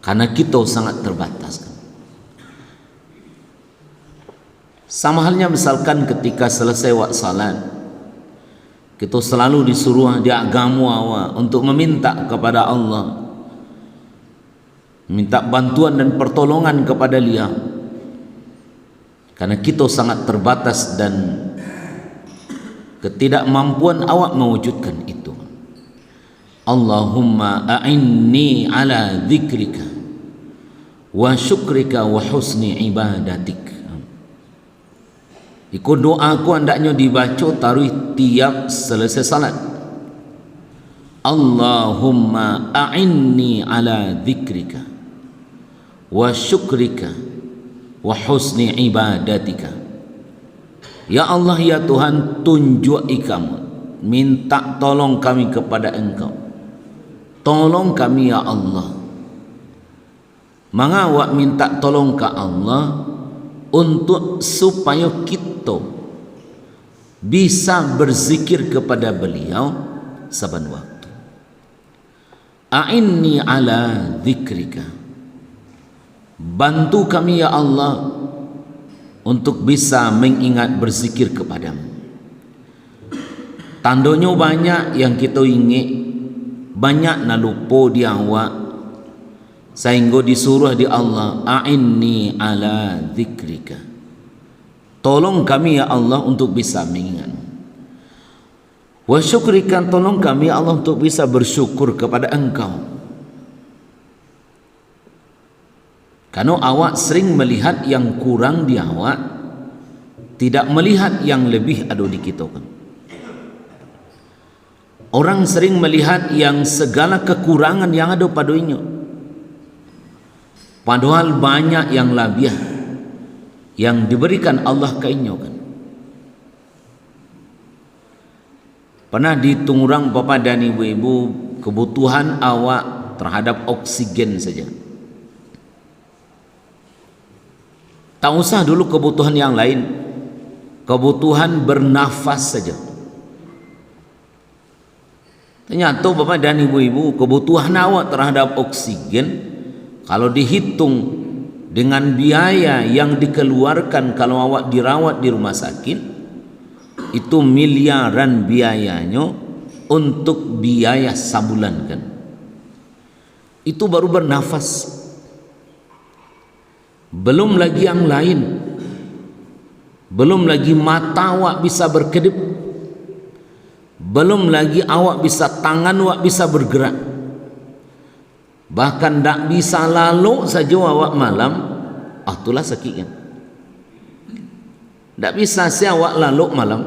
karena kita sangat terbatas. Sama halnya misalkan ketika selesai wak salat, kita selalu disuruh di agama awak untuk meminta kepada Allah, minta bantuan dan pertolongan kepada Dia, karena kita sangat terbatas dan ketidakmampuan awak mewujudkan itu. Allahumma a'inni ala dzikrika wa syukrika wa husni ibadatik. Iku doa aku hendaknya dibaca taruh tiap selesai salat. Allahumma a'inni ala dzikrika wa syukrika wa husni ibadatika. Ya Allah, ya Tuhan, tunjuki kamu, minta tolong kami kepada Engkau, tolong kami ya Allah. Mengawak minta tolong ke Allah untuk supaya kita bisa berzikir kepada Beliau saban waktu. A'inni ala dzikrika, bantu kami ya Allah untuk bisa mengingat berzikir kepadamu. Tandanya banyak yang kita ingat, banyak na lupa di awak, sehingga disuruh di Allah, a'inni ala dzikrika, tolong kami ya Allah untuk bisa mengingat. Wa syukrika, tolong kami ya Allah untuk bisa bersyukur kepada Engkau. Karena awak sering melihat yang kurang di awak, tidak melihat yang lebih ada di kita kan. Orang sering melihat yang segala kekurangan yang ada padanya, padahal banyak yang labiah yang diberikan Allah kainnya kan. Pernah dihitung orang bapak dan ibu-ibu kebutuhan awak terhadap oksigen saja. Tak usah dulu kebutuhan yang lain, kebutuhan bernafas saja. Ternyata bapak dan ibu-ibu kebutuhan awak terhadap oksigen kalau dihitung dengan biaya yang dikeluarkan kalau awak dirawat di rumah sakit, itu miliaran biayanya untuk biaya sabulan kan. Itu baru bernafas, belum lagi yang lain, belum lagi mata awak bisa berkedip, belum lagi awak bisa, tangan awak bisa bergerak, bahkan tak bisa lalu saja awak malam, itulah sakit kan. Tak bisa si awak lalu malam.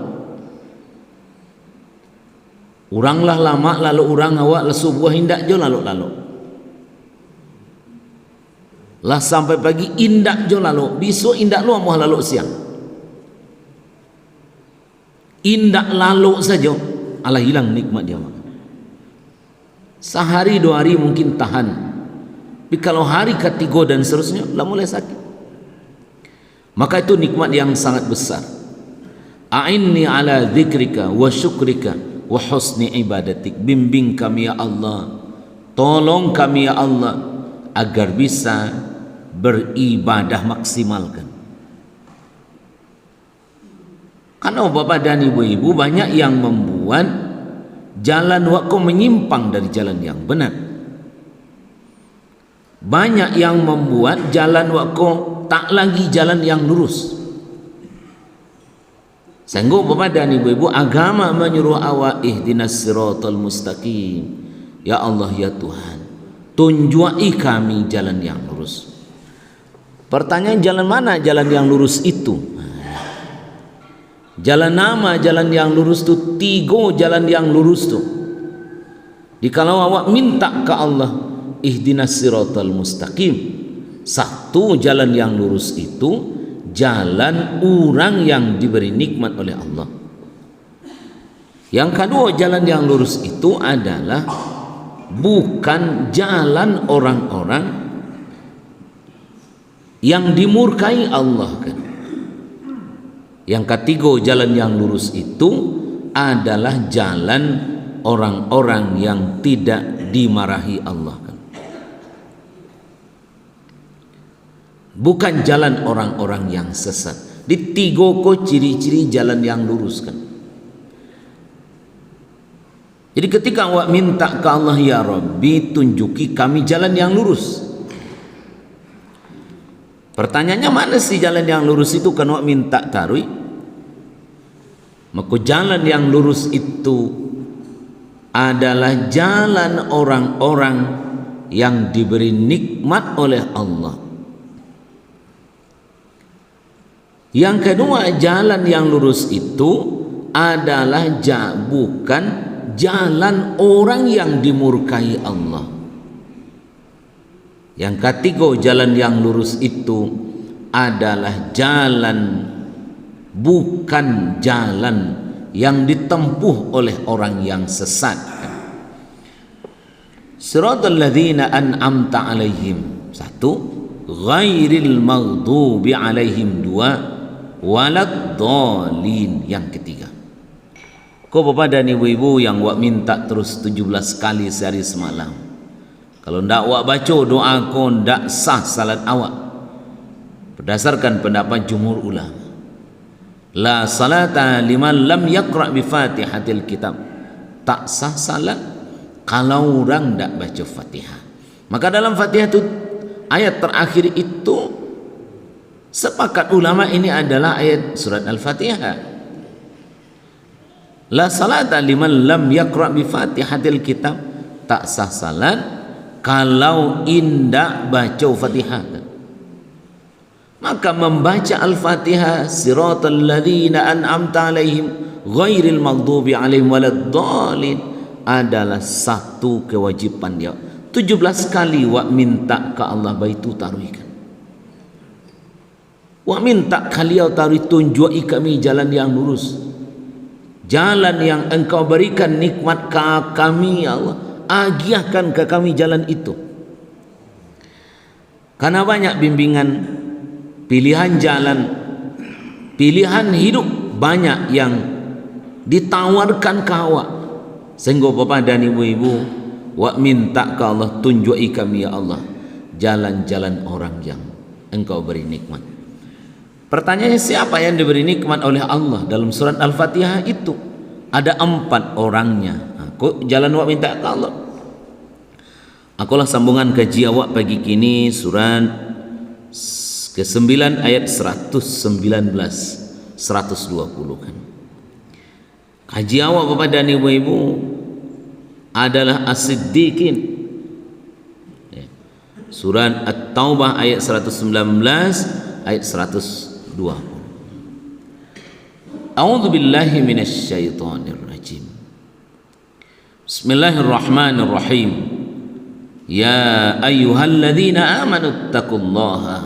Uranglah lama lalu urang awak lesu buah hindak jo lalu-lalu. Lah sampai pagi indak jo lalu, besok indak lu mau lalu siang. Indak lalu saja, alah hilang nikmat dia. Sehari dua hari mungkin tahan, tapi kalau hari ketiga dan seterusnya lah mulai sakit. Maka itu nikmat yang sangat besar. A'inni ala dzikrika wa syukrika wa husni ibadatik, bimbing kami ya Allah, tolong kami ya Allah agar bisa beribadah maksimalkan. Karena bapak dan ibu-ibu banyak yang membuat jalan waktu menyimpang dari jalan yang benar. Banyak yang membuat jalan waktu tak lagi jalan yang lurus. Sehingga bapak dan ibu-ibu, agama menyuruh awak ihdinas siratal mustaqim. Ya Allah ya Tuhan, tunjuki kami jalan yang lurus. Pertanyaan, jalan mana jalan yang lurus itu? Jalan nama jalan yang lurus itu, tiga jalan yang lurus itu. Jikalau awak minta ke Allah ihdinas siratal mustaqim, satu jalan yang lurus itu jalan orang yang diberi nikmat oleh Allah. Yang kedua, jalan yang lurus itu adalah bukan jalan orang-orang yang dimurkai Allah kan. Yang ketiga, jalan yang lurus itu adalah jalan orang-orang yang tidak dimarahi Allah kan. bukan jalan orang-orang yang sesat. Di tiga ko ciri-ciri jalan yang lurus kan. Jadi ketika awak minta ke Allah, ya Rabbi tunjuki kami jalan yang lurus. Pertanyaannya mana sih jalan yang lurus itu kan awak minta tarui? Maka jalan yang lurus itu adalah jalan orang-orang yang diberi nikmat oleh Allah. Yang kedua, jalan yang lurus itu adalah bukan jalan orang yang dimurkai Allah. Yang ketiga, jalan yang lurus itu adalah jalan, bukan jalan yang ditempuh oleh orang yang sesat. Siratal ladzina an'amta alaihim, satu, ghairil maghdubi alaihim, dua, waladdallin, yang ketiga. Kau bapak dan ibu-ibu yang wak minta terus 17 kali sehari semalam, kalau ndak wak baca doa kau ndak sah salat awak berdasarkan pendapat jumhur ulama. La salata liman lam yaqra bi fatihatil kitab, tak sah salat kalau orang ndak baca Fatihah. Maka dalam Fatihah itu ayat terakhir itu sepakat ulama ini adalah ayat surat Al-Fatihah. La salata liman lam yaqra bi fatihatil kitab, tak sah salat kalau indak baca Fatihah. Maka membaca Al-Fatihah, siratal ladzina an'amta alaihim ghairil maghdubi alaihim waladdallin, adalah satu kewajiban dia. 17 kali wak minta ke Allah baitu taruhkan. Wak minta kalian taruh tunjuki kami jalan yang lurus, jalan yang engkau berikan nikmat ke kami ya Allah, agiahkan ke kami jalan itu. Karena banyak bimbingan, pilihan jalan, pilihan hidup banyak yang ditawarkan ke awak, sehingga bapak dan ibu-ibu wak minta ke Allah, tunjuki kami ya Allah jalan-jalan orang yang engkau beri nikmat. Pertanyaannya, siapa yang diberi nikmat oleh Allah? Dalam surat Al-Fatihah itu ada 4 orangnya. Kok jalan wak minta ke Allah? Akulah sambungan kaji awak pagi kini surat ke-9 ayat 119 120 kan. Kaji awak bapak dan ibu-ibu adalah as-siddiqin. Surat At-Taubah ayat 119 ayat 120. A'udzu billahi minasy syaithanir rajim. Bismillahirrahmanirrahim. Ya ayyuhalladzina amanu taqullaha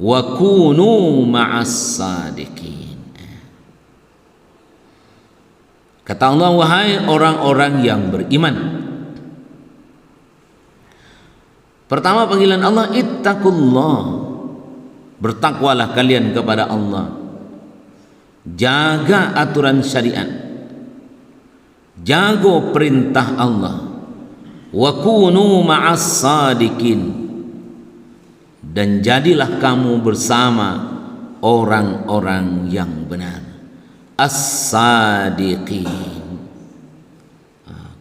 wa kunu ma'as sadiqin. Kata Allah, wahai orang-orang yang beriman. Pertama panggilan Allah, ittaqullah, bertakwalah kalian kepada Allah, jaga aturan syariat, jaga perintah Allah. Wa kunu ma'as sadiqin, dan jadilah kamu bersama orang-orang yang benar. As-sadiqin.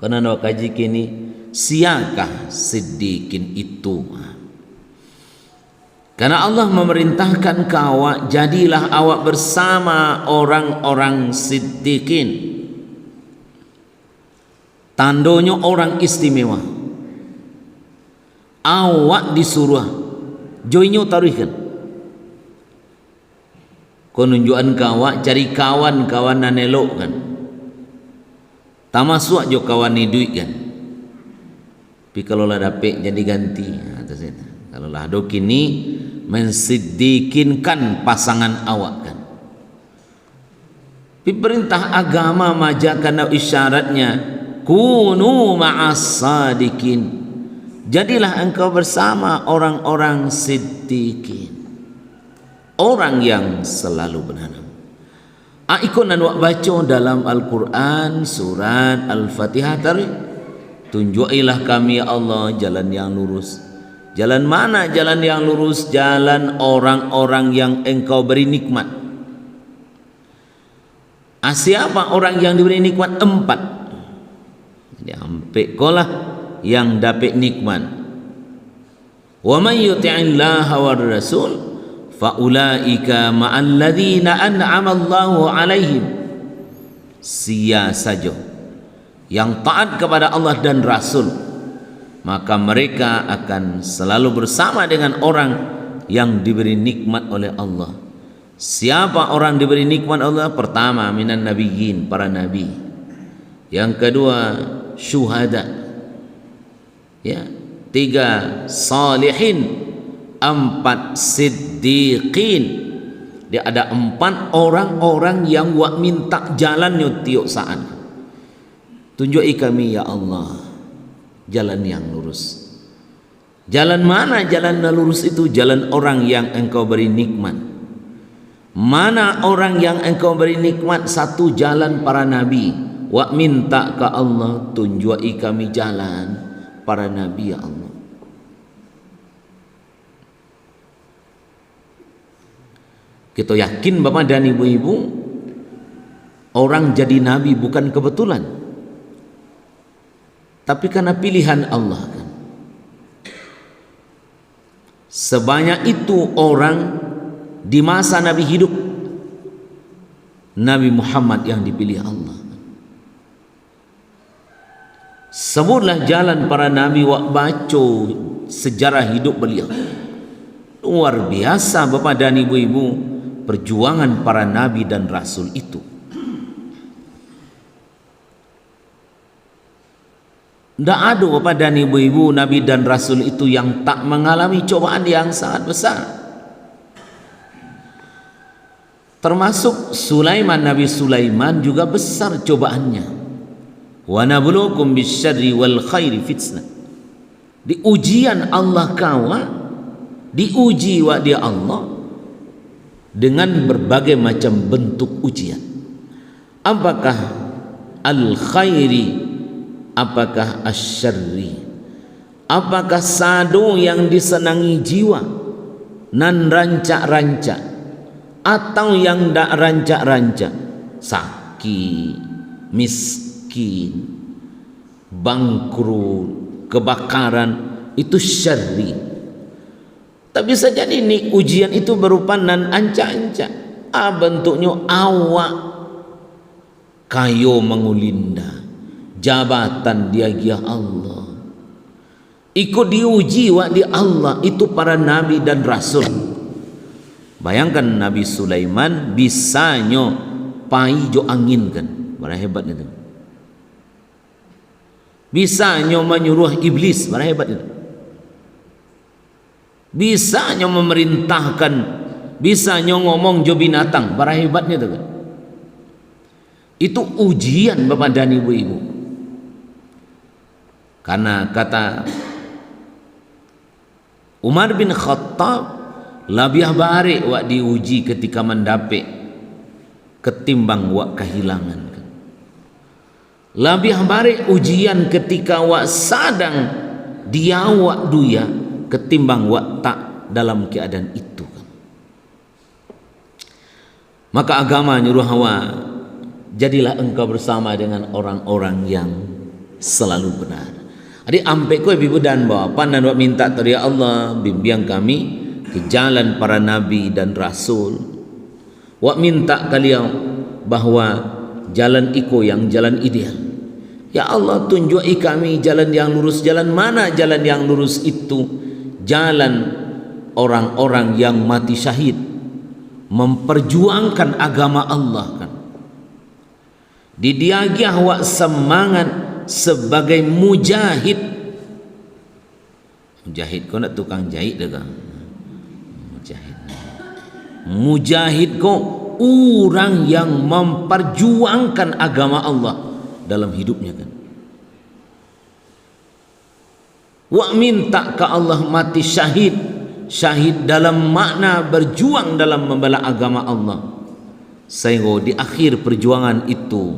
Karena nak kaji kini, siapakah siddiqin itu? Karena Allah memerintahkan awak, jadilah awak bersama orang-orang siddiqin. Tandanya orang istimewa. Awak disuruh joinyo taruhkan. Konunjuan kawak cari kawan-kawanan elok kan. Tamasuk jo kawan ni duit kan. Tapi kalau lah dapat jadi ganti. Kalau lah do kini mensiddiqinkan pasangan awak kan. Tapi perintah agama majakan isyaratnya, kunu ma'as sadiqin, jadilah engkau bersama orang-orang siddiqin, orang yang selalu benar. Ikonan wak baca dalam Al-Quran surat Al-Fatihah tadi, tunjukilah kami ya Allah jalan yang lurus, Jalan mana jalan yang lurus? Jalan orang-orang yang engkau beri nikmat. Siapa orang yang diberi nikmat? 4. Jadi ampe kolah yang dapat nikmat. Wa man yuti'illaha war rasul fa ulaika ma'al ladzina an'ama Allahu 'alaihim. Sia saja yang taat kepada Allah dan Rasul, maka mereka akan selalu bersama dengan orang yang diberi nikmat oleh Allah. Siapa orang diberi nikmat Allah? Pertama, minan nabiyyin, para nabi. Yang kedua, syuhada. Ya. 3, salihin. 4, siddiqin. Dia ada 4 orang-orang yang wak minta jalannya tiuk saat. Tunjuki kami ya Allah jalan yang lurus. Jalan mana jalan yang lurus itu? Jalan orang yang engkau beri nikmat. Mana orang yang engkau beri nikmat? 1, jalan para nabi. Wak minta ke Allah, tunjuki kami jalan para nabi ya Allah. Kita yakin Bapak dan Ibu-ibu, orang jadi nabi bukan kebetulan, tapi karena pilihan Allah kan. Sebanyak itu orang di masa Nabi hidup, Nabi Muhammad yang dipilih Allah. Sebutlah jalan para nabi, wak baca sejarah hidup beliau. Luar biasa Bapak dan Ibu-ibu perjuangan para nabi dan rasul itu. Tidak ada Bapak dan Ibu-ibu nabi dan rasul itu yang tak mengalami cobaan yang sangat besar. Termasuk Sulaiman, Nabi Sulaiman juga besar cobaannya. Wa nabluukum bisyarri wal khairi fitnah. Di ujian Allah kawa, diuji wa dia Allah dengan berbagai macam bentuk ujian. Apakah al khairi, apakah asyarri, apakah sadu yang disenangi jiwa nan rancak-rancak, atau yang tak rancak-rancak, sakit, miskin, bangkrut, kebakaran, itu syarri. Tapi saja ini ujian itu berupa nan ancak-ancak. Bentuknya awak kayo mengulinda, jabatan dia Allah. Ikut diuji wa di Allah itu para nabi dan rasul. Bayangkan Nabi Sulaiman bisanya pai jo angin kan, berapa hebat itu. Bisanya menyuruh iblis, berapa hebat itu. Bisanya memerintahkan, bisanya ngomong jo binatang, berapa hebatnya itu kan. Itu ujian Bapak dan Ibu-ibu. Karena kata Umar bin Khattab, labiah barik wak diuji ketika mendapik ketimbang wak kehilangan. Labiah barik ujian ketika wak sadang dia wak duya ketimbang wak tak dalam keadaan itu. Maka agama nyuruh hawa, jadilah engkau bersama dengan orang-orang yang selalu benar. Adik ampe ko ibu dan bapa dan wak minta tadi Allah bimbing kami ke jalan para nabi dan rasul. Wak minta kalian bahwa jalan iko yang jalan ideal. Ya Allah, tunjuki kami jalan yang lurus. Jalan mana jalan yang lurus itu? Jalan orang-orang yang mati syahid memperjuangkan agama Allah kan. Didiagiah wak semangat sebagai mujahid. Mujahid kau nak tukang jahit dah kan? Mujahid kau orang yang memperjuangkan agama Allah dalam hidupnya kan. Wa minta ke Allah mati syahid. Syahid dalam makna berjuang dalam membela agama Allah. Sehingga di akhir perjuangan itu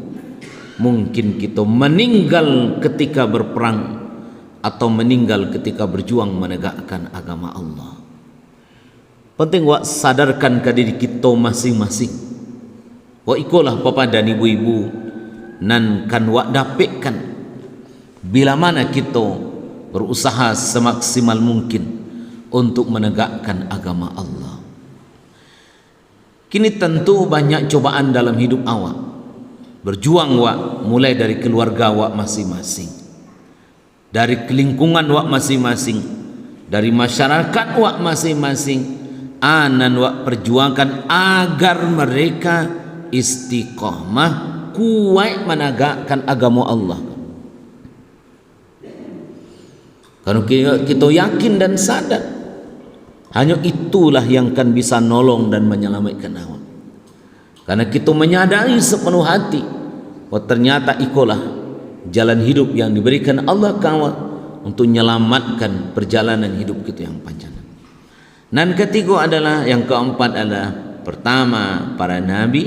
mungkin kita meninggal ketika berperang, atau meninggal ketika berjuang menegakkan agama Allah. Penting wak sadarkan ke diri kita masing-masing. Wak ikulah papa dan ibu-ibu nan kan wak dapatkan bila mana kita berusaha semaksimal mungkin untuk menegakkan agama Allah. Kini tentu banyak cobaan dalam hidup awak. Berjuang wak mulai dari keluarga wak masing-masing, dari lingkungan wak masing-masing, dari masyarakat wak masing-masing. Anan wak perjuangkan agar mereka istiqamah kuat menegakkan agama Allah. Kalau kita yakin dan sadar hanya itulah yang akan bisa nolong dan menyelamatkan awak. Karena kita menyadari sepenuh hati bahwa ternyata ikulah jalan hidup yang diberikan Allah kawan untuk menyelamatkan perjalanan hidup kita yang panjang. Dan ketiga adalah, yang keempat adalah pertama para nabi,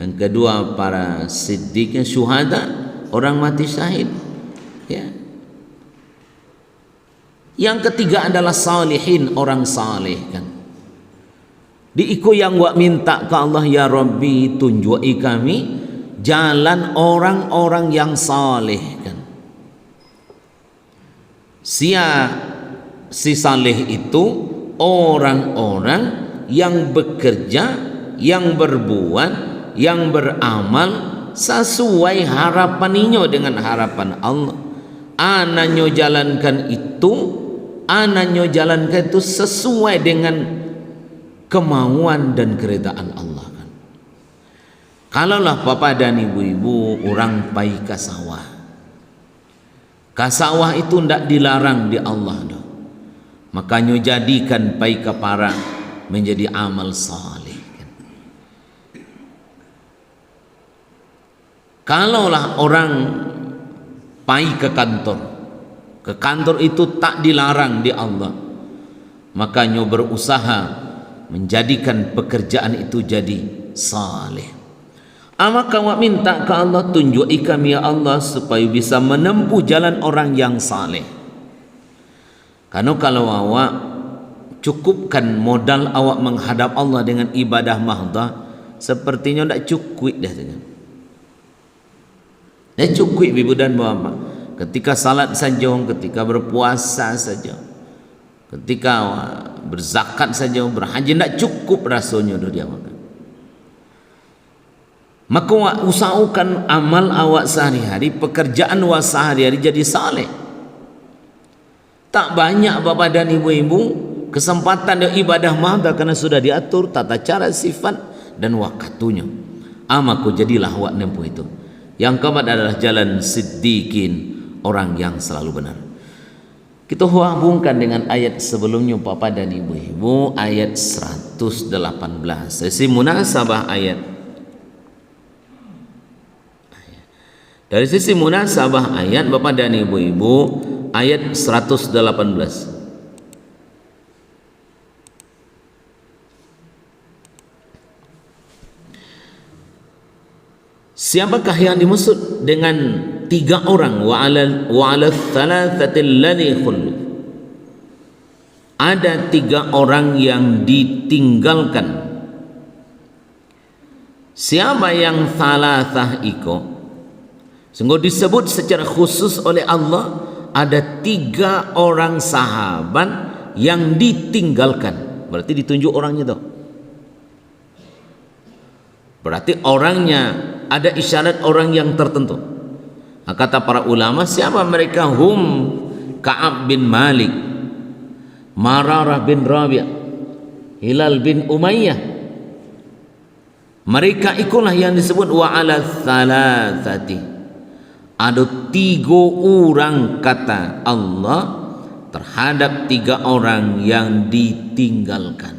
yang kedua para siddiq, syuhada, orang mati syahid, ya. Yang ketiga adalah salihin, orang saleh kan. Diiku yang wak minta ke Allah, ya Rabbi tunjuki kami jalan orang-orang yang saleh kan. Si saleh itu orang-orang yang bekerja, yang berbuat, yang beramal sesuai harapaninyo dengan harapan Allah. Ananyo jalankan itu sesuai dengan kemauan dan keredaan Allah kan. Kalaulah papa dan ibu-ibu orang pai ke sawah, itu ndak dilarang di Allah dah. Makanya jadikan pai kapara menjadi amal saleh. Kalaulah orang pai ke kantor itu tak dilarang di Allah, makanya berusaha menjadikan pekerjaan itu jadi saleh. Maka awak minta ke Allah, tunjuki kami ya Allah supaya bisa menempuh jalan orang yang saleh. Karena kalau awak cukupkan modal awak menghadap Allah dengan ibadah mahdah, sepertinya tidak cukup dah. Tidak cukup ibu dan bapak. Ketika salat saja, ketika berpuasa saja, ketika berzakat saja, berhaji, tidak cukup rasanya dari awak. Maka awak usahakan amal awak sehari-hari, pekerjaan awak sehari-hari jadi saleh. Tak banyak bapak dan ibu-ibu kesempatan dan ibadah mahdah karena sudah diatur tata cara, sifat dan waktunya. Maka jadilah awak nempuh itu. Yang keempat adalah jalan siddiqin, orang yang selalu benar. Kita hubungkan dengan ayat sebelumnya bapak dan ibu-ibu, ayat 118. Sesi munasabah ayat. Dari sisi munasabah ayat bapak dan ibu-ibu, ayat 118. Siapakah yang dimaksud dengan tiga orang? Wa ala thalathatil ladzi khullu. Ada tiga orang yang ditinggalkan. Siapa yang thalathah iko? Sungguh disebut secara khusus oleh Allah, ada tiga orang sahabat yang ditinggalkan. Berarti ditunjuk orangnya tuh. Berarti orangnya ada isyarat orang yang tertentu. Kata para ulama, siapa mereka? Hum Ka'ab bin Malik, Mararah bin Rabi', Hilal bin Umayyah. Mereka ikulah yang disebut wa ala thalathati. Ada tiga orang kata Allah terhadap tiga orang yang ditinggalkan.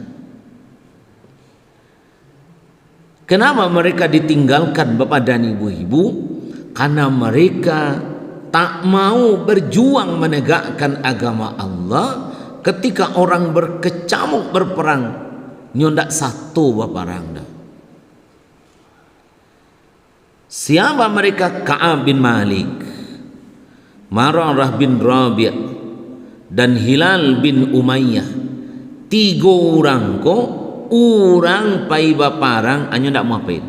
Kenapa mereka ditinggalkan bapak dan ibu-ibu? Karena mereka tak mau berjuang menegakkan agama Allah. Ketika orang berkecamuk berperang, nyondak satu berperang dah. Siapa mereka? Ka'ab bin Malik, Mararah bin Rabi' dan Hilal bin Umayyah. 3 orang ko orang pai baparang anyo ndak mau apain.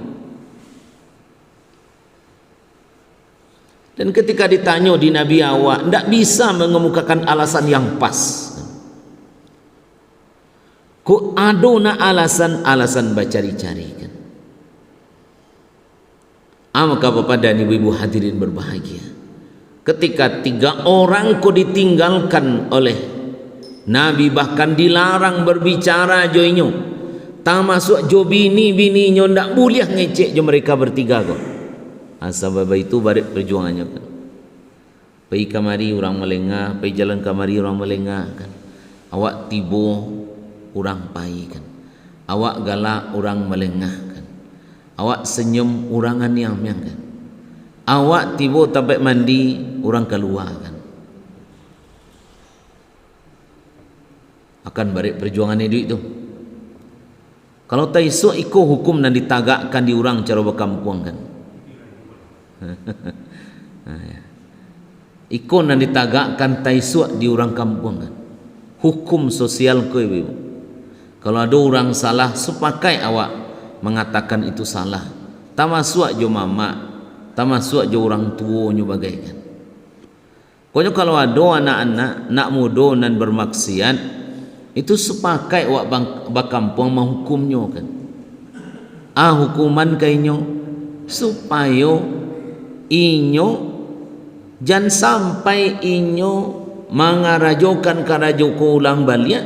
Dan ketika ditanya di Nabi awak ndak bisa mengemukakan alasan yang pas. Ko adona alasan-alasan bacari-cari kan. Maka Bapak dan Ibu-ibu hadirin berbahagia, ketika 3 orang ko ditinggalkan oleh Nabi, bahkan dilarang berbicara joinyo, termasuk jo bini-bininyo ndak boleh ngecek jo mereka bertiga ko. Sebab itu barik perjuangannya kan. Pai kamari orang melengah, pai jalan kamari orang melengah kan. Awak tibo orang pai kan. Awak galak orang melengah kan. Awak senyum orang aniam-aniam kan. Awak tibo tampek mandi orang keluar kan. Akan barik perjuangannya duit tu. Kalau tak esok iko hukum dan ditagakkan di orang cara berkampung kan. Ikon dan ditagakkan taisuak di orang kampung kan. Hukum sosial ko ibu. Kalau ada orang salah, sepakai awak mengatakan itu salah. Tamasuk jo mama, tamasuk jo orang tua nyu bagaikan. Pokoknya kalau ada anak-anak nak muda dan bermaksiat, itu sepakai awak bakampung menghukumnya kan. Hukuman kainyo supaya inyo jangan sampai inyo mengarajokan karajo ulang balik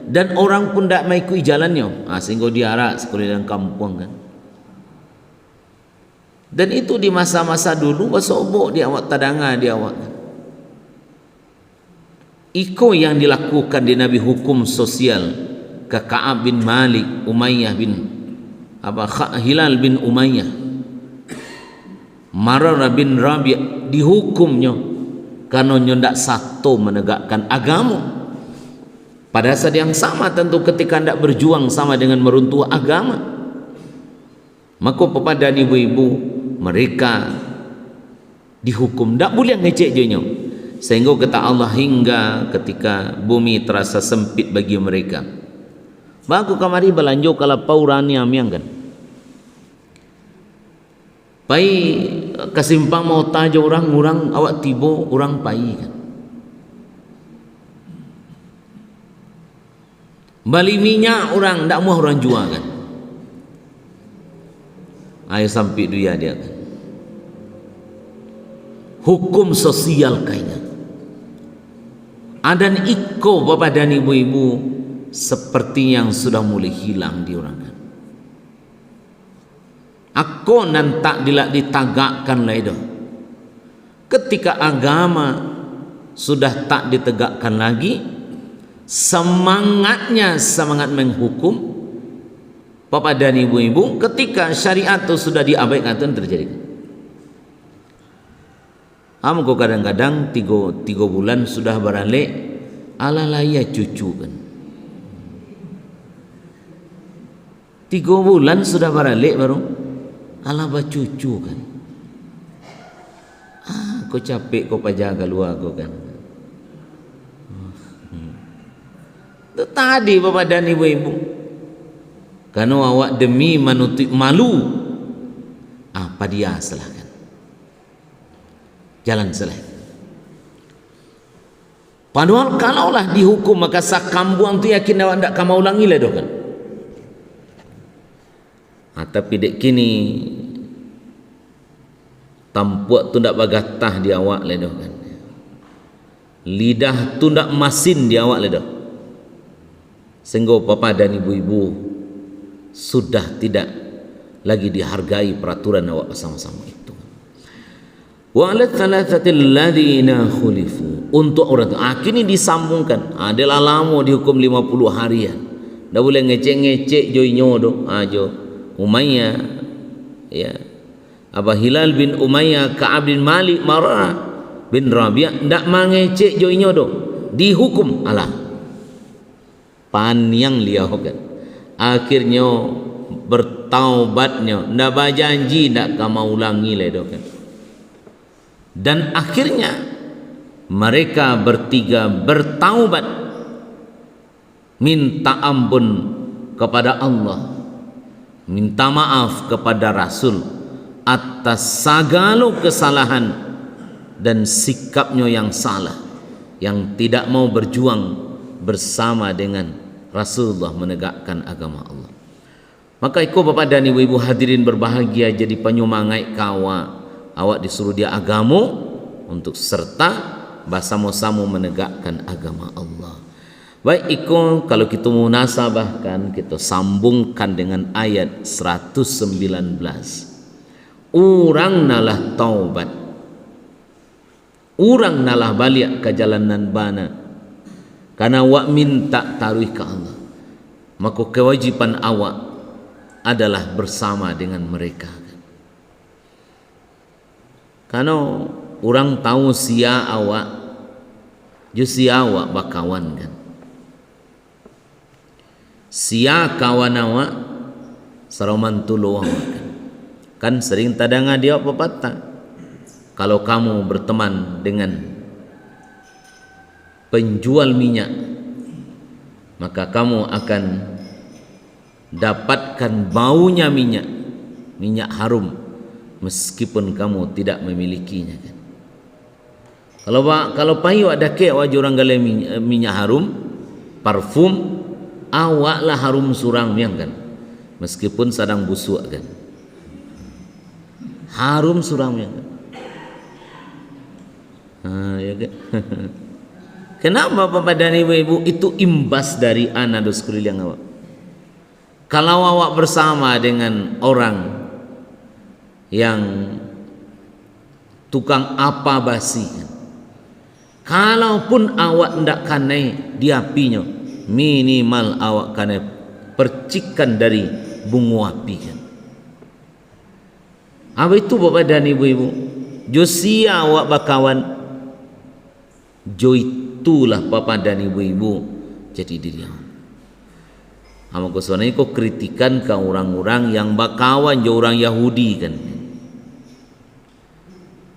dan orang pun tak maikui jalannya, sehingga diarak sekeliling kampung kan. Dan itu di masa-masa dulu basobok di awak tadanga di awak kan. Iko yang dilakukan di Nabi hukum sosial ke Ka'ab bin Malik, Umayyah bin Hilal bin Umayyah, Mararah bin Rabi' dihukumnya karena ndak satu menegakkan agama. Pada saat yang sama tentu ketika ndak berjuang sama dengan meruntuh agama. Maka pepada ibu-ibu mereka dihukum ndak boleh ngecek jonyo. Sehingga kata Allah hingga ketika bumi terasa sempit bagi mereka. Baku kamari belanjo kalau paurani amiang kan. Pai kasimpang mau tajo orang awak tibo orang pai kan. Bali minyak orang ndak mau orang jual kan. Ayo sampai dia kan. Hukum sosial kayaknya. Adan iko bapak dan ibu-ibu seperti yang sudah mulai hilang di orang kan. Aku nan tak ditagakkan lah itu. Ketika agama sudah tak ditegakkan lagi, semangatnya semangat menghukum bapak dan ibu-ibu, ketika syariat itu sudah diabaikan itu terjadi. Kok kadang-kadang 3 bulan sudah beralik ala laya cucu kan. 3 bulan sudah beralik baru ala cucu kan. Kau capek kau pajaga luar kau kan. Itu tadi bapak dan ibu-ibu. Karena awak demi menutup malu, apa dia silahkan jalan selain. Padahal kalaulah dihukum maka sakambuang tu yakin awak tak kamau ulangi lah doh kan. Tapi dek kini tampuak tu ndak bagatah di awak le doh kan. Lidah tu ndak masin di awak le doh. Sehingga papa dan ibu-ibu sudah tidak lagi dihargai peraturan awak bersama-sama itu. Wa ala thalathatil ladzina khulifu, untuk orang itu kini disambungkan. Adalah lama dihukum 50 harian. Dah boleh ngecek-ngecek joinyo do jo Umayyah ya. Hilal bin Umayyah, Ka'ab bin Malik, Mararah bin Rabi' ndak mangecek joinyo do dihukum alah. Pan yang liau kan. Akhirnya bertaubatnya, ndak berjanji ndak kamau ulangi le do kan. Dan akhirnya mereka bertiga bertaubat, minta ampun kepada Allah, minta maaf kepada Rasul atas segala kesalahan dan sikapnya yang salah, yang tidak mau berjuang bersama dengan Rasulullah menegakkan agama Allah. Maka ikut bapak dan ibu-ibu hadirin berbahagia, jadi penyumangai kawa awak disuruh dia agamu untuk serta bersama-sama menegakkan agama Allah. Baik, ikut kalau kita munasabahkan, kita sambungkan dengan ayat 119. Urang nalah taubat, urang nalah balik ke jalanan bana, karena awak minta taruh ke Allah, maka kewajiban awak adalah bersama dengan mereka. Karena orang tahu sia awak, sia awak bakawan kan. Sia kawan awak saroman tulu awak kan sering tadanga dia pepatah, kalau kamu berteman dengan penjual minyak, maka kamu akan dapatkan baunya minyak harum meskipun kamu tidak memilikinya kan. Kalau payu ada ke awak orang gale minyak harum, parfum, awaklah harum surang miang kan, meskipun sedang busuk kan, harum surang miang kan. Ya kan? Kenapa Bapak dan Ibu-ibu? Itu imbas dari anak dos sekeliling awak. Kalau awak bersama dengan orang yang tukang apa basi kan, kalaupun awak ndak kanai diapinya, minimal awak kanai percikan dari bunga api kan. Apa itu Bapak dan Ibu-ibu? Josia awak bakawan, jo itulah Bapak dan Ibu-ibu jadi diri awak. Ama kesuananya kau kritikan ke orang-orang yang bakawan jo orang Yahudi kan.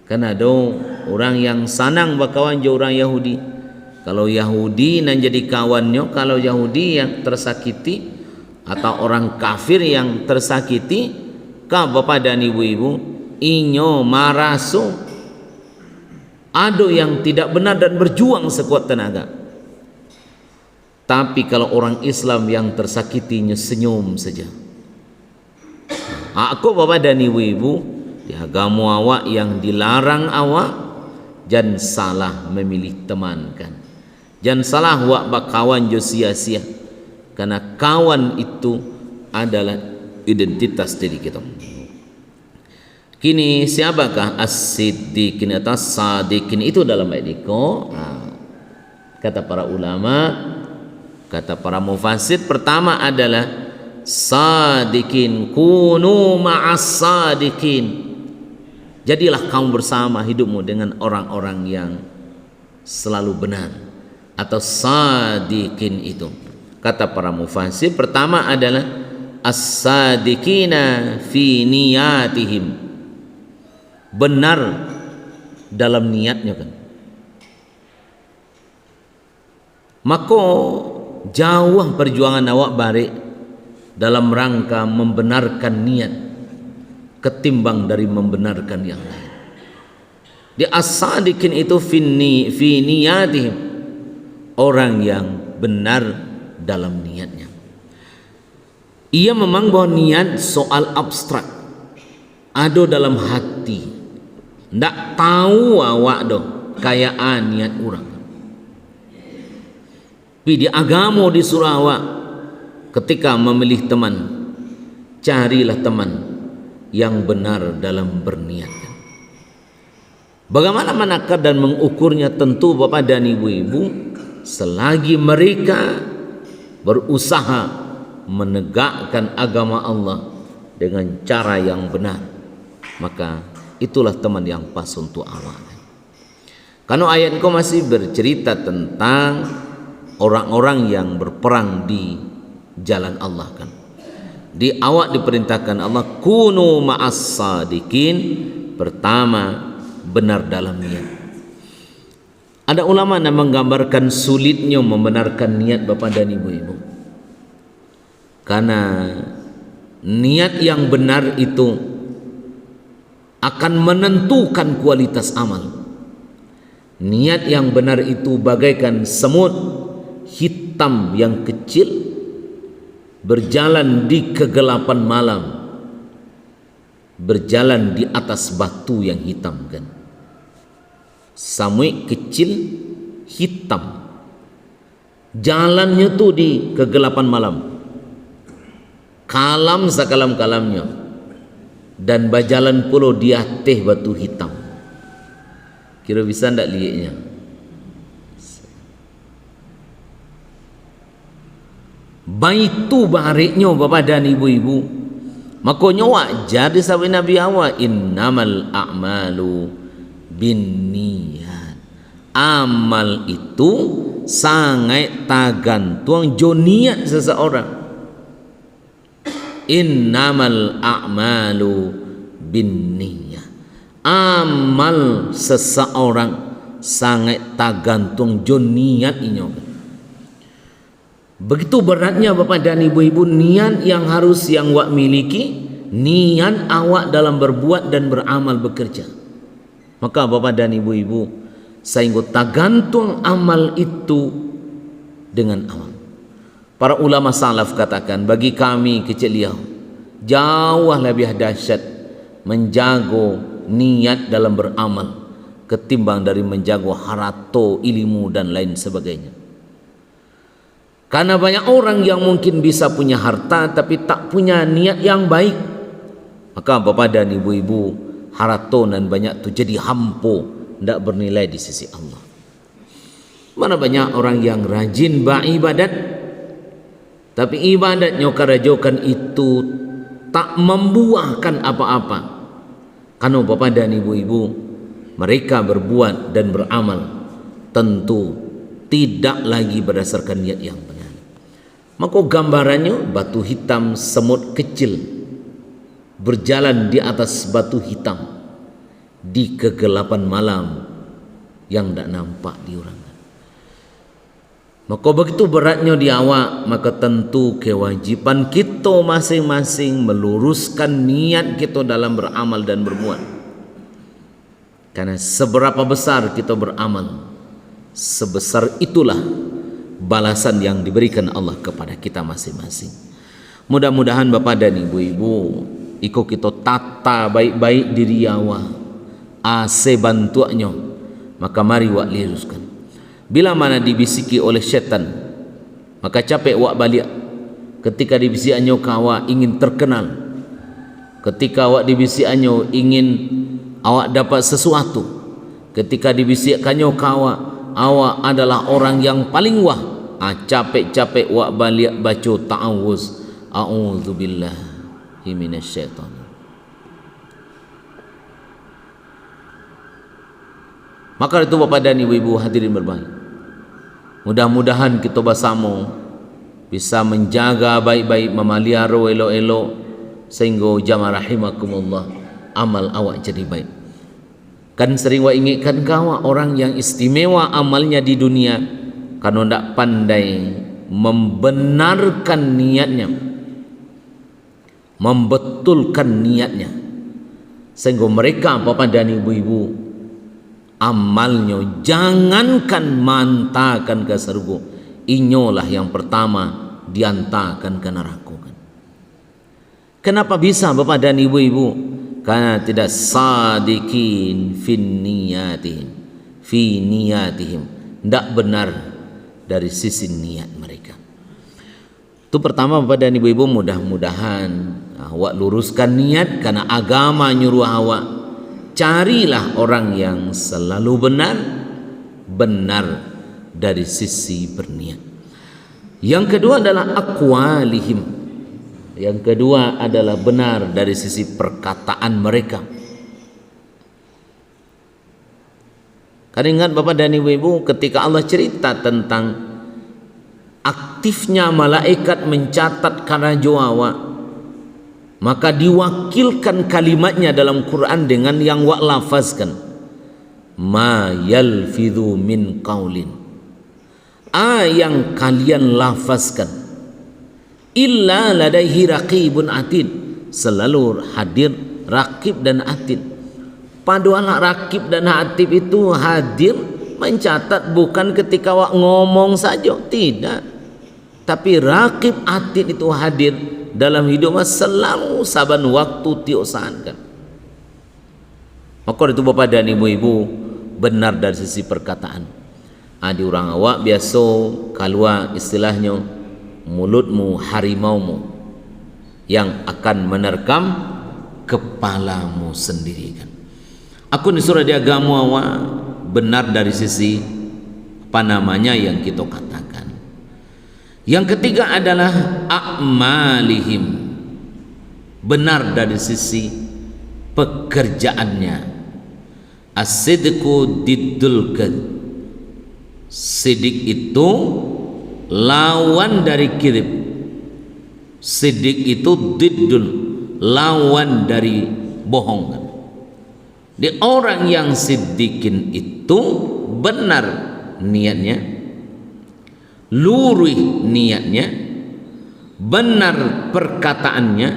Kan ada orang yang sanang bakawan jo orang Yahudi. Kalau Yahudi nan jadi kawannya, kalau Yahudi yang tersakiti atau orang kafir yang tersakiti, ka Bapak dan Ibu-ibu inyo maraso ada yang tidak benar dan berjuang sekuat tenaga. Tapi kalau orang Islam yang tersakitinya senyum saja. Aku Bapak dan Ibu-ibu, di agama awak yang dilarang awak, jangan salah memilih teman kan. Jangan salah awak bakawan jo sia-sia, karena kawan itu adalah identitas diri kita. Kini siapakah as-siddiqin atau sadiqin itu dalam ayat ini? Kata para ulama, kata para mufassir, pertama adalah sadiqin, kunu ma'as sadiqin. Jadilah kamu bersama hidupmu dengan orang-orang yang selalu benar, atau sadiqin itu. Kata para mufassir, pertama adalah as-sadiqina fi niyatihim, benar dalam niatnya kan. Maka jauh perjuangan awak balik dalam rangka membenarkan niat ketimbang dari membenarkan yang lain. Di as-sadiqin itu fi niyatihim, orang yang benar dalam niatnya. Ia memang bahwa niat soal abstrak, ada dalam hati, ndak tahu awak doh kayaan niat orang. Tapi di agama di Sarawak, ketika memilih teman, carilah teman yang benar dalam berniat. Bagaimana menakar dan mengukurnya? Tentu Bapak dan Ibu-ibu, selagi mereka berusaha menegakkan agama Allah dengan cara yang benar, maka itulah teman yang pas untuk awak. Karena ayat kau masih bercerita tentang orang-orang yang berperang di jalan Allah kan. Di awak diperintahkan Allah kunu ma'as sadiqin, pertama benar dalam niat. Ada ulama yang menggambarkan sulitnya membenarkan niat Bapak dan Ibu-ibu. Karena niat yang benar itu akan menentukan kualitas amal. Niat yang benar itu bagaikan semut hitam yang kecil berjalan di kegelapan malam, berjalan di atas batu yang hitam kan. Samui kecil hitam, jalannya tuh di kegelapan malam, kalam sakalam-kalamnya, dan berjalan pula di atas batu hitam. Kira bisa ndak lihatnya? Baitu bahariknya Bapak dan Ibu-ibu. Makanya wajar disabit Nabi awal, innamal a'malu binniyat. Amal itu sangat tergantung niat seseorang. Innamal a'malu binniyat. Amal seseorang sangat tergantung niat ini. Begitu beratnya Bapak dan Ibu-ibu niat yang harus yang awak miliki, niat awak dalam berbuat dan beramal bekerja. Maka Bapak dan Ibu-ibu, sehingga tergantung amal itu dengan amal. Para ulama salaf katakan, bagi kami kecil jauh lebih dahsyat menjaga niat dalam beramal ketimbang dari menjaga harato, ilmu dan lain sebagainya. Karena banyak orang yang mungkin bisa punya harta tapi tak punya niat yang baik. Maka Bapak dan Ibu-ibu, harato dan banyak itu jadi hampo, tidak bernilai di sisi Allah. Mana banyak orang yang rajin beribadat, tapi ibadatnya karajokan itu tak membuahkan apa-apa. Karena Bapak dan Ibu-ibu, mereka berbuat dan beramal tentu tidak lagi berdasarkan niat yang benar. Maka gambarannya batu hitam, semut kecil berjalan di atas batu hitam di kegelapan malam yang tidak nampak di orang. Maka begitu beratnya di awak, maka tentu kewajiban kita masing-masing meluruskan niat kita dalam beramal dan berbuat. Karena seberapa besar kita beramal, sebesar itulah balasan yang diberikan Allah kepada kita masing-masing. Mudah-mudahan Bapak dan Ibu-ibu, ikut kita tata baik-baik diri awak, ase bantuannya, maka mari wak luruskan. Bila mana dibisiki oleh syaitan, maka capek wak balik. Ketika dibisikannya awak ingin terkenal, ketika awak dibisikannya ingin awak dapat sesuatu, ketika dibisikannya awak adalah orang yang paling wah, capek-capek wak balik baca ta'awuz, a'udzubillahi minasyaitan. Maka itu Bapak dan Ibu-ibu hadirin berbahagia, mudah-mudahan kita bersama bisa menjaga baik-baik, memelihara elok-elok, sehingga jamaah rahimakumullah amal awak jadi baik. Kan sering wak ingatkan kau orang yang istimewa amalnya di dunia karena tidak pandai membenarkan niatnya, membetulkan niatnya, sehingga mereka Bapak dan Ibu-ibu amalnya jangankan mantakan ke surga, inyolah yang pertama diantarkan ke neraka. Kenapa bisa Bapak dan Ibu-ibu? Karena tidak sadikin fi niyatihim, tidak benar dari sisi niat mereka. Itu pertama Bapak dan Ibu-ibu, mudah-mudahan awak luruskan niat, karena agama nyuruh awak carilah orang yang selalu benar dari sisi berniat. Yang kedua adalah aqwalihim. Yang kedua adalah benar dari sisi perkataan mereka. Karena ingat Bapak dan Ibu-ibu, ketika Allah cerita tentang aktifnya malaikat mencatat karajo awak, maka diwakilkan kalimatnya dalam Quran dengan yang wak lafazkan. ma yalfidhu min qaulin, yang kalian lafazkan, illa ladaihi raqibun atid, selalu hadir raqib dan atid. Padahal raqib dan atid itu hadir mencatat bukan ketika wak ngomong saja, tidak, tapi raqib atid itu hadir dalam hidup selalu saban waktu tiosan kan. Maka itu bapak dan ibu-ibu benar dari sisi perkataan. Di orang awak biasa keluar istilahnya mulutmu harimaumu yang akan menerkam kepalamu sendiri kan. Aku disuruh di agama awak benar dari sisi apa namanya yang kita katakan. Yang ketiga adalah a'malihim, benar dari sisi pekerjaannya. As-sidqu diddul kadhib, sidik itu lawan dari kidib. Sidik itu diddul, lawan dari bohong. Di orang yang sidikin itu benar niatnya, lurih niatnya, benar perkataannya,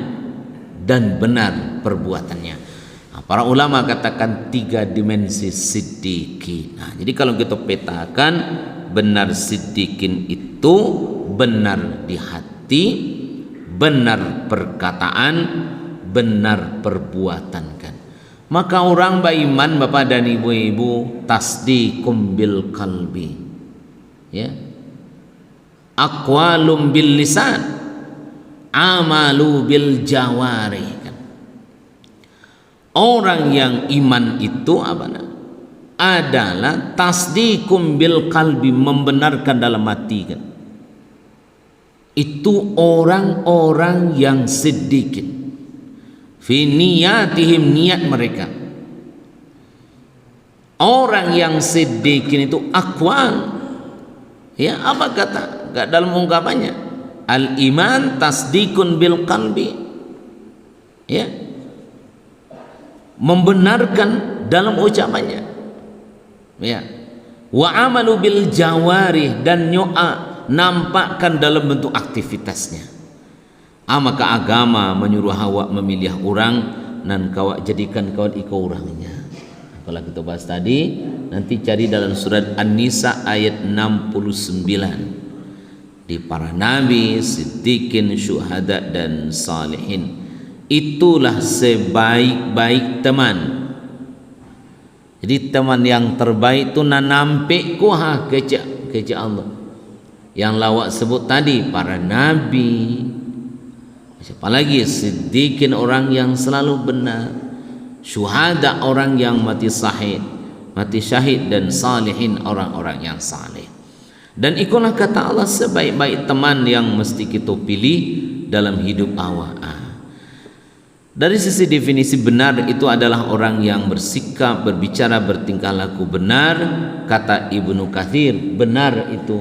dan benar perbuatannya. Para ulama katakan 3 dimensi siddiqin. Jadi kalau kita petakan, benar siddiqin itu benar di hati, benar perkataan, benar perbuatan kan. Maka orang beriman bapak dan ibu-ibu, tasdiqum bil qalbi, ya, aqwalum bil lisan, amalu bil jawari kan. Orang yang iman itu apa adalah tasdiqum bil qalbi, membenarkan dalam hati kan. Itu orang-orang yang siddiqin fi niyatihim, niat mereka. Orang yang siddiqin itu aqwal, ya, apa kata enggak dalam ungkapannya, al iman tasdiqun bil qalbi, ya, membenarkan dalam ucapannya, ya, wa amalu bil jawarih, dan nyo'a, nampakkan dalam bentuk aktivitasnya. Maka agama menyuruh awak memilih orang dan kawak jadikan kawat ikau orangnya. Kalau kita bahas tadi, nanti cari dalam surat An-Nisa ayat 69. Di para nabi, siddiqin, syuhada dan salihin, itulah sebaik-baik teman. Jadi teman yang terbaik itu nanampe kuha keja Allah. Yang lawak sebut tadi para nabi, siapa lagi, siddiqin orang yang selalu benar, syuhada orang yang mati syahid, dan salihin orang-orang yang saleh. Dan ikulah kata Allah, sebaik-baik teman yang mesti kita pilih dalam hidup awak. Dari sisi definisi benar itu adalah orang yang bersikap, berbicara, bertingkah laku benar. Kata Ibnu Katsir, benar itu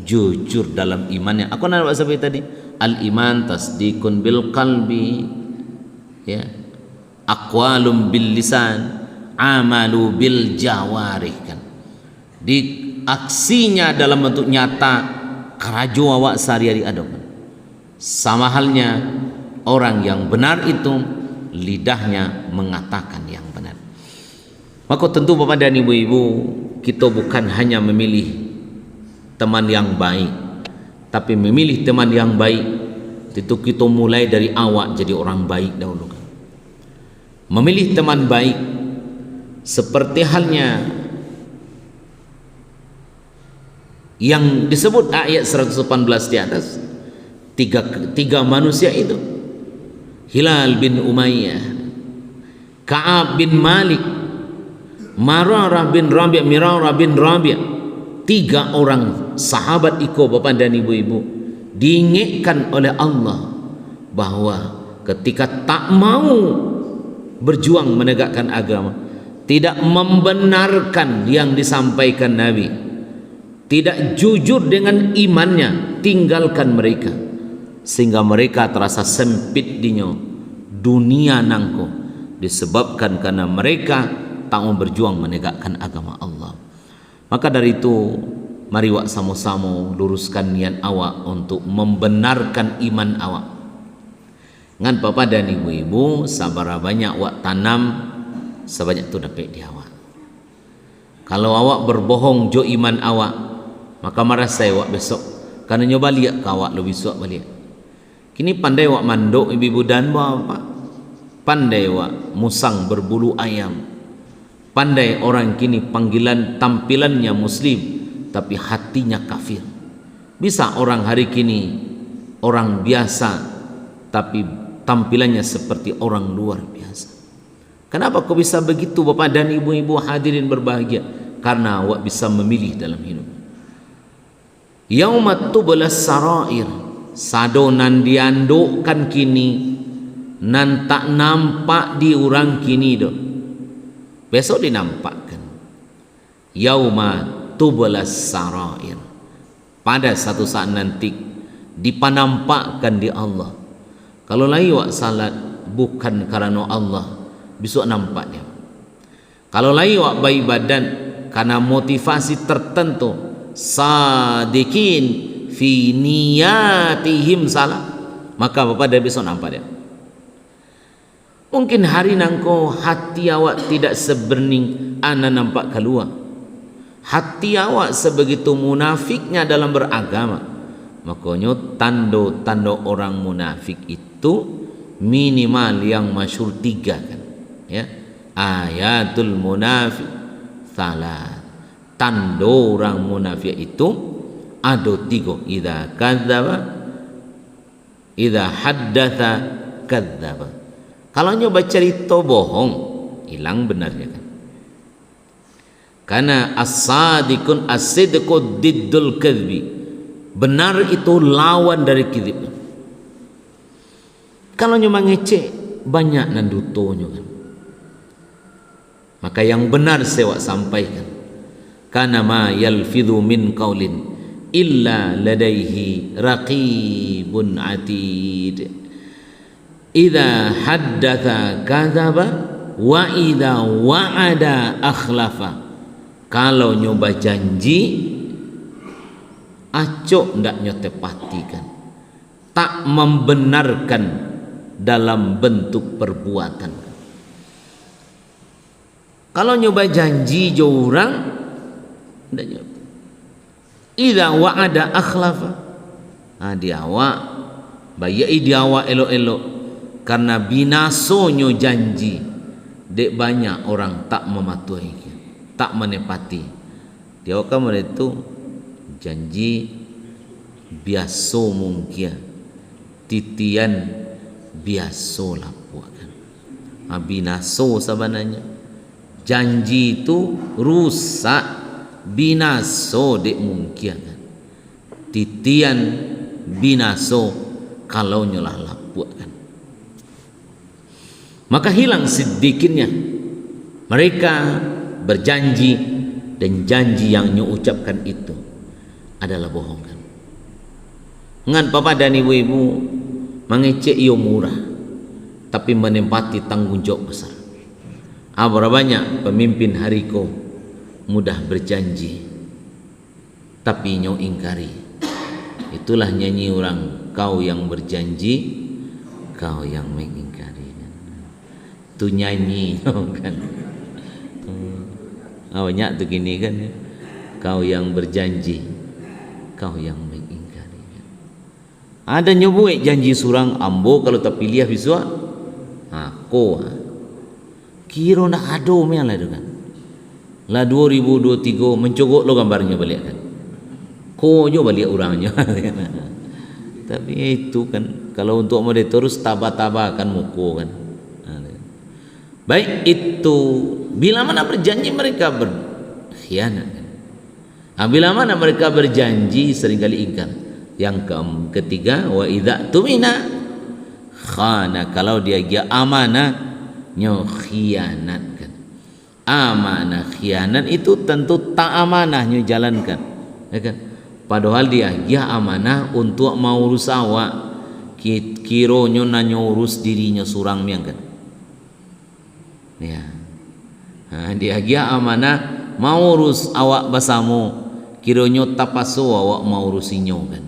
jujur dalam imannya. Aku nak bahasa tadi, al iman tasdiqun bil qalbi, ya, aqwalum bil lisan, amalu bil jawarih kan. Di aksinya dalam bentuk nyata, karajo awak sehari-hari ada kan. Sama halnya orang yang benar itu lidahnya mengatakan yang benar. Maka tentu Bapak dan Ibu-ibu, kita bukan hanya memilih teman yang baik, tapi memilih teman yang baik itu kita mulai dari awak jadi orang baik dahulu kan. Memilih teman baik seperti halnya yang disebut ayat 118 di atas, tiga manusia itu, Hilal bin Umayyah, Ka'ab bin Malik, Mararah bin Rabi', Mirarah bin Rabi'. 3 orang sahabat iko bapak dan ibu-ibu diingatkan oleh Allah bahwa ketika tak mau berjuang menegakkan agama, tidak membenarkan yang disampaikan Nabi, tidak jujur dengan imannya, tinggalkan mereka, sehingga mereka terasa sempit dinyo dunia nangko, disebabkan karena mereka tak mau berjuang menegakkan agama Allah. Maka dari itu mari wak sama-sama luruskan niat awak untuk membenarkan iman awak. Ngan papa dan ibu-ibu sabar banyak wak tanam sebanyak tu dapat di awak. Kalau awak berbohong jo iman awak, maka marah saya awak besok. Karena nyoba lihat ke awak lebih suak balik. Kini pandai awak mandok ibu-ibu dan bapak. Pandai awak musang berbulu ayam. Pandai orang kini panggilan tampilannya muslim tapi hatinya kafir. Bisa orang hari kini orang biasa tapi tampilannya seperti orang luar biasa. Kenapa kau bisa begitu bapak dan ibu-ibu hadirin berbahagia? Karena awak bisa memilih dalam hidup. Yaumat tublas sarair, sadonan diandukkan kini nan tak nampak di orang kini do. Besok dinampakkan. Yauma tublas sarair. Pada satu saat nanti dipanampakkan di Allah. Kalau lagi wak salat bukan karena Allah, besok nampak dia. Kalau lagi wak bayi badan karena motivasi tertentu, sadikin fi niyatihim salah, maka bapak dah besok nampak dia. Mungkin hari nangko hati awak tidak seberning ana nampak keluar. Hati awak sebegitu munafiknya dalam beragama. Makanya tanda-tanda orang munafik itu minimal yang masyhur 3 kan. Ya. Ayatul munafik salat. Tanda orang munafik itu ada 3. Idza kadzdzaba, idza haddatsa kadzdzaba. Kalau nyoba cerita bohong, hilang benarnya kan. Karena as-sadiqun as-sidqu diddul kadzbi. Benar itu lawan dari kadzib. Kalau nyoba ngecek banyak nandutonyo kan. Maka yang benar saya sampaikan. Kana ma yalfidhu min qaulin illa ladaihi raqibun atid. Idza haddatsa kadzaba wa idza wa'ada akhlafa. Kalau nyoba janji acok ndak nyotepatikan, tak membenarkan dalam bentuk perbuatan. Kalau nyoba janji jo orang ndak nyoba. Idza wa'ada akhlafa. Di awak bayai di awak elok-elok. Karena binasonyo janji, dek banyak orang tak mematuhi, tak menepati. Dia kamu itu janji biasa mungkin, titian biasa lah bukan. Binaso sebenarnya janji itu rusak, binaso dek mungkin. Titian binaso kalau nyolah lapuk kan. Maka hilang siddiqinnya. Mereka berjanji dan janji yang nyu ucapkan itu adalah bohong kan. Ngan papa dan ibu-ibu mengecek iyo murah tapi menempati tanggung jawab besar. Berapa banyak pemimpin hariko mudah berjanji tapi nyu ingkari. Itulah nyanyi orang, kau yang berjanji, kau yang mengingkari. Tu nyanyi kan. Banyak tu gini kan ya. Kau yang berjanji, kau yang mengingkari. Ada nyobuik janji surang ambo kalau tak pilih biswa. Ko. Kira nak ado meh lah tu kan. Lah 2023 mencogok lo gambarnya balik kan. Ko jo balik orangnya. Tapi itu kan kalau untuk mereka terus tabah-tabah kan muko kan. Baik itu bila mana berjanji mereka berkhianat. Bila mana mereka berjanji seringkali ingkar. Yang ketiga wa idza tumina khana, kalau dia amanah nyo khianat kan. Amanah khianat itu tentu tak amanah nyo jalankan. Ya kan? Padahal dia amanah untuk mau urus awak, kiro nyo nanyo urus dirinya surang miang kan. Ya. Dia gia amanah mau urus awak basamu, kironyo tapaso awak mau urusinyo kan.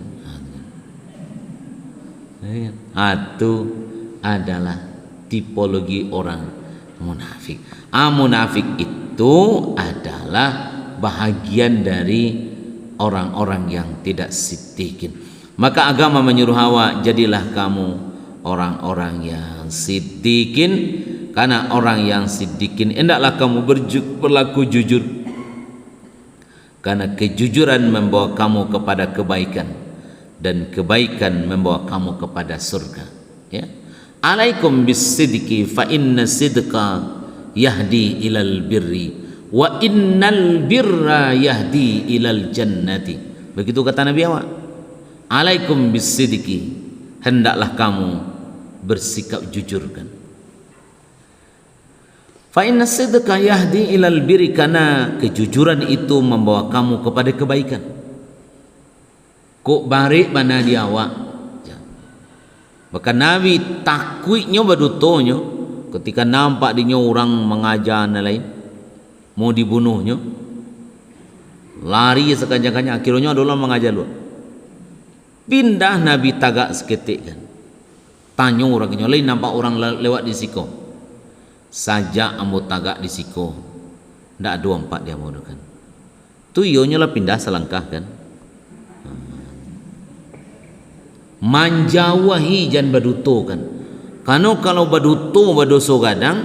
Itu adalah tipologi orang munafik. Munafik itu adalah bahagian dari orang-orang yang tidak siddiqin. Maka agama menyuruh awak, jadilah kamu orang-orang yang siddiqin, karena orang yang siddiqin hendaklah kamu berlaku jujur, karena kejujuran membawa kamu kepada kebaikan dan kebaikan membawa kamu kepada surga. Ya, alaikum bisidqi fa inna sidqa yahdi ilal birri wa innal birra yahdi ilal jannati. Begitu kata Nabi awak. Alaikum bisidqi, hendaklah kamu bersikap jujur kan. Fa inna sidqa yahdi ilal birri, karena kejujuran itu membawa kamu kepada kebaikan. Kok barik mana dia awak. Bahkan Nabi takutnya badutonyo ketika nampak dinyo orang mengajar lain mau dibunuhnya, lari sekencang-kencang, akhirnya adalah mengajar lu. Pindah Nabi tagak seketik kan, tanya orangnya lain, nampak orang lewat di siko saja, ambo tagak di siko, ndak ada empat dia mau kan, tu ionya lah pindah selangkah kan. Manjawahi jan baduto kan, karena kalau baduto badoso gadang,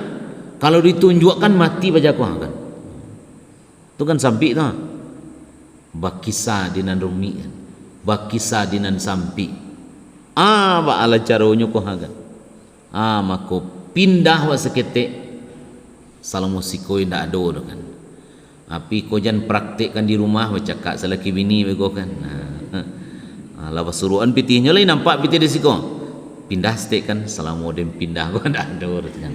kalau ditunjukkan mati baca kuah kan, itu kan sampai tu bakisa dinan rumi kan, bakisa dinan sampai ba ala caronyo kuah kan, mako pindah wa seketik salam musiko ndak ada kan, tapi kau jangan praktekkan di rumah baca kak selaki bini bego kan. Lawas suruhan pitihnya lain nampak pitih di siko pindah stek kan, salam modem pindah gua ndak ada kan,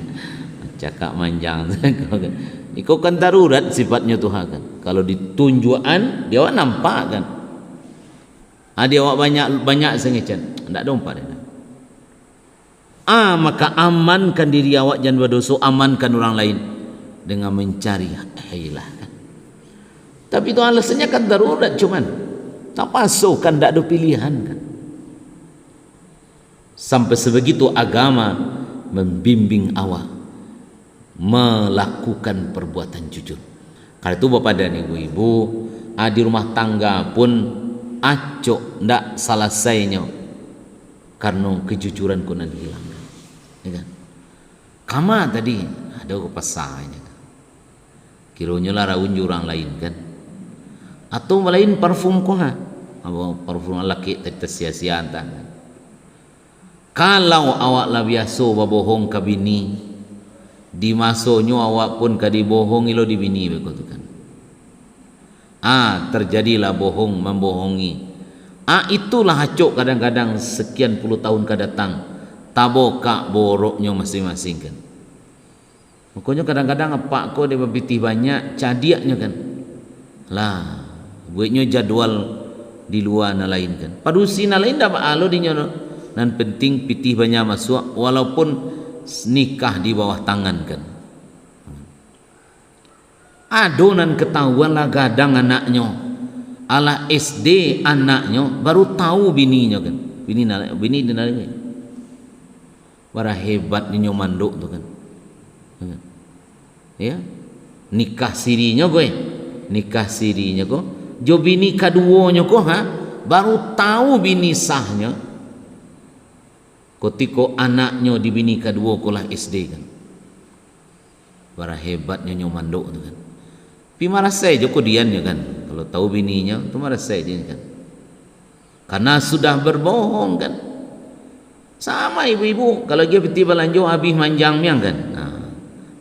cakap manjang kan. Iko kan darurat sifatnya Tuhan kan, kalau ditunjukan dia awak nampak kan, dia awak banyak sengecan ndak ada umpat dia. Maka amankan diri awak jangan berdosa, amankan orang lain dengan mencari hilah kan. Tapi itu alasannya kan darurat, cuman tak pasuk kan, tak ada pilihan kan. Sampai sebegitu agama membimbing awak melakukan perbuatan jujur. Karena itu bapak dan ibu-ibu di rumah tangga pun acok ndak selesainya karena kejujuran kunan hilang ya kan. Kama tadi ada pasahnya kironya lah raun orang lain kan, atau lain parfum koha parfum laki tersia-sia kan. Kalau awak lah biasa babohong ke bini, di masonyo awak pun kadi bohong ilo di bini begitu kan. Terjadilah bohong membohongi. Itulah hacok kadang-kadang sekian puluh tahun kedatang taboka boroknya masing-masing kan. Makanya kadang-kadang apa kau dia berpitih banyak cadiaknya kan. Lah, buatnya jadwal di luar na lain kan. Padusi na lain dapat alo di nyono. Dan penting pitih banyak masuk walaupun nikah di bawah tangan kan. Adonan ketahuan lah gadang anaknya, ala SD anaknya baru tahu bininya kan. Bini di nalai. Bara hebat ni nyomanduk tu kan. Ya, nikah sirinya gue, nikah sirinya kok. Jo bini kaduanya kok baru tahu bini sahnya. Kotiko anaknya di bini kedua kolah SD kan. Bara hebatnya nyomanduk tu kan. Pi marah saya joko diannya kan. Kalau tahu bininya tu marah saya dia kan. Karena sudah berbohong kan. Sama ibu-ibu kalau dia piti balanjo habis manjang miang kan.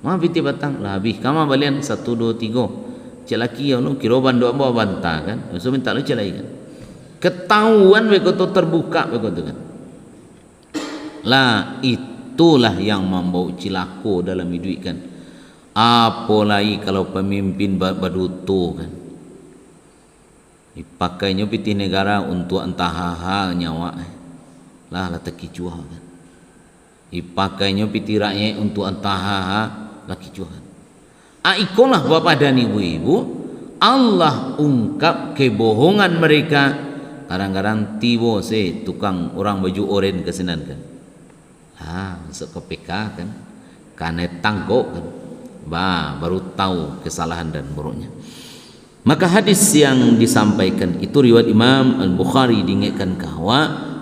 Mah piti batang lah habis kama balian 1 2 3. Cak laki ya lu kira bandu bawa bantah kan. So minta lu celai kan. Ketahuan begitu terbuka begitu kan. Lah itulah yang membawa cilako dalam hidup kan. Apalagi kalau pemimpin baduto kan. Dipakainya pitih negara untuk entah nyawa. Lah teki cuah kan. Dipakainya pitih rakyat untuk entah laki cuah. Aikolah bapak dan ibu-ibu, Allah ungkap kebohongan mereka. Kadang-kadang tibo tukang orang baju oren kesinan kan, masuk ke PK kan, kanet tangkok kan, baru tahu kesalahan dan buruknya. Maka hadis yang disampaikan itu riwayat Imam Al-Bukhari diingatkan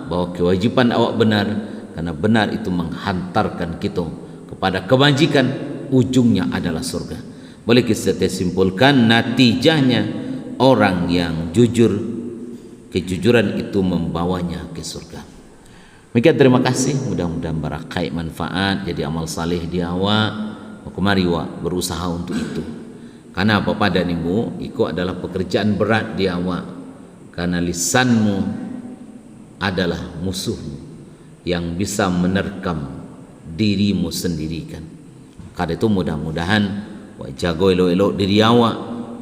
bahwa kewajiban awak benar, karena benar itu menghantarkan kita kepada kebajikan, ujungnya adalah surga. Boleh kita simpulkan natijahnya orang yang jujur, kejujuran itu membawanya ke surga. Maka terima kasih, mudah-mudahan barakai manfaat jadi amal saleh di awak. Kemari awak berusaha untuk itu. Karena Bapak dan Ibu, itu adalah pekerjaan berat di awak. Karena lisanmu adalah musuhmu yang bisa menerkam dirimu sendiri kan. Karena itu mudah-mudahan awak jago elok-elok diri awak,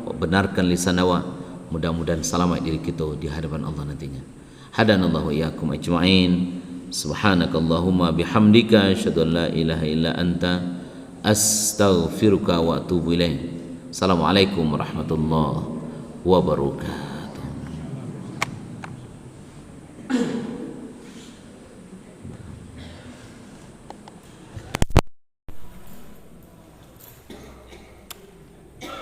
awak benarkan lisan awak. Mudah-mudahan selamat diri kita di hadapan Allah nantinya. Hadanallahu iyyakum ajma'in. Subhanakallahumma bihamdika asyhadu an la ilaha illa anta astaghfiruka wa atubu ilaik. Assalamualaikum warahmatullahi wabarakatuh.